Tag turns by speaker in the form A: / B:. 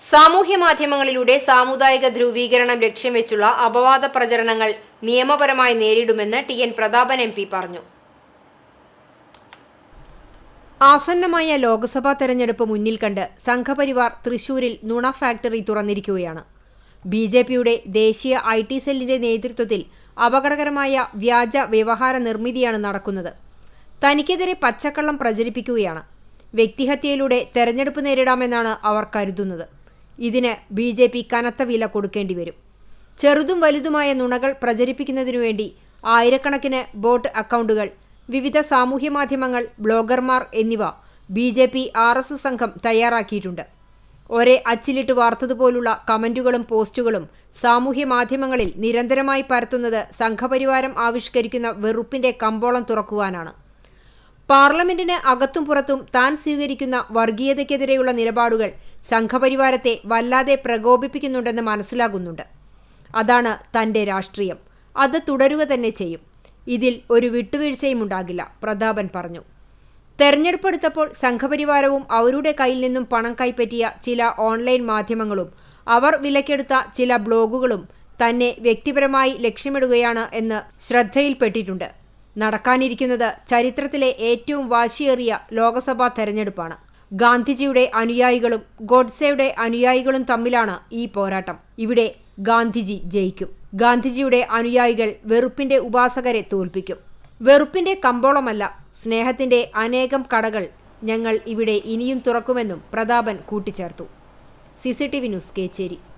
A: സാമൂഹ്യമാധ്യമങ്ങളിലൂടെ സാമുദായിക ധ്രുവീകരണം ലക്ഷ്യം വെച്ചുള്ള അപവാദ പ്രചരണങ്ങൾ നിയമപരമായി നേരിടുമെന്ന് ടി.എൻ. പ്രതാപൻ എം.പി. പറഞ്ഞു. ആസന്നമായ ലോക്സഭാ തെരഞ്ഞെടുപ്പ് മുന്നിൽ കണ്ട് സംഘപരിവാർ തൃശൂരിൽ നുണ ഫാക്ടറി തുറന്നിരിക്കുകയാണ്. ബി.ജെ.പിയുടെ ദേശീയ ഐ.ടി. സെല്ലിന്റെ നേതൃത്വത്തിൽ അപകടകരമായ വ്യാജ വ്യവഹാര നിർമ്മിതിയാണ് നടക്കുന്നത്. തനിക്കെതിരെ പച്ചക്കള്ളം പ്രചരിപ്പിക്കുകയാണ്. വ്യക്തിഹത്യയിലൂടെ തെരഞ്ഞെടുപ്പ് നേരിടാമെന്നാണ് അവർ കരുതുന്നത്. ഇതിന് ബി.ജെ.പി. കനത്ത വില കൊടുക്കേണ്ടി വരും. ചെറുതും വലുതുമായ നുണകൾ പ്രചരിപ്പിക്കുന്നതിനുവേണ്ടി ആയിരക്കണക്കിന് ബോട്ട് അക്കൗണ്ടുകൾ, വിവിധ സാമൂഹ്യമാധ്യമങ്ങൾ, ബ്ലോഗർമാർ എന്നിവ ബി.ജെ.പി. ആർ.എസ്.എസ്. സംഘം തയ്യാറാക്കിയിട്ടുണ്ട്. ഒരേ അച്ചിലിട്ട് വാർത്തതുപോലുള്ള കമന്റുകളും പോസ്റ്റുകളും സാമൂഹ്യമാധ്യമങ്ങളിൽ നിരന്തരമായി പരത്തുന്നത് സംഘപരിവാരം ആവിഷ്കരിക്കുന്ന വെറുപ്പിന്റെ കമ്പോളം തുറക്കുവാനാണ്. പാർലമെന്റിന് അകത്തും പുറത്തും താൻ സ്വീകരിക്കുന്ന വർഗീയതയ്ക്കെതിരെയുള്ള നിലപാടുകൾ സംഘപരിവാരത്തെ വല്ലാതെ പ്രകോപിപ്പിക്കുന്നുണ്ടെന്ന് മനസ്സിലാകുന്നുണ്ട്. അതാണ് തന്റെ രാഷ്ട്രീയം. അത് തുടരുക തന്നെ ചെയ്യും. ഇതിൽ ഒരു വിട്ടുവീഴ്ചയും ഉണ്ടാകില്ല, പ്രതാപൻ പറഞ്ഞു. തെരഞ്ഞെടുപ്പ് അടുത്തപ്പോൾ സംഘപരിവാരവും അവരുടെ കയ്യിൽ നിന്നും പണം കൈപ്പറ്റിയ ചില ഓൺലൈൻ മാധ്യമങ്ങളും അവർ വിലക്കെടുത്ത ചില ബ്ലോഗുകളും തന്നെ വ്യക്തിപരമായി ലക്ഷ്യമിടുകയാണ് എന്ന് ശ്രദ്ധയിൽപ്പെട്ടിട്ടുണ്ട്. നടക്കാനിരിക്കുന്നത് ചരിത്രത്തിലെ ഏറ്റവും വാശിയേറിയ ലോക്സഭാ തെരഞ്ഞെടുപ്പാണ്. ഗാന്ധിജിയുടെ അനുയായികളും ഗോഡ്സെയുടെ അനുയായികളും തമ്മിലാണ് ഈ പോരാട്ടം. ഇവിടെ ഗാന്ധിജി ജയിക്കും. ഗാന്ധിജിയുടെ അനുയായികൾ വെറുപ്പിന്റെ ഉപാസകരെ തോൽപ്പിക്കും. വെറുപ്പിന്റെ കമ്പോളമല്ല, സ്നേഹത്തിന്റെ അനേകം കടകൾ ഞങ്ങൾ ഇവിടെ ഇനിയും തുറക്കുമെന്നും പ്രതാപൻ കൂട്ടിച്ചേർത്തു. CCTV news, Kecheri.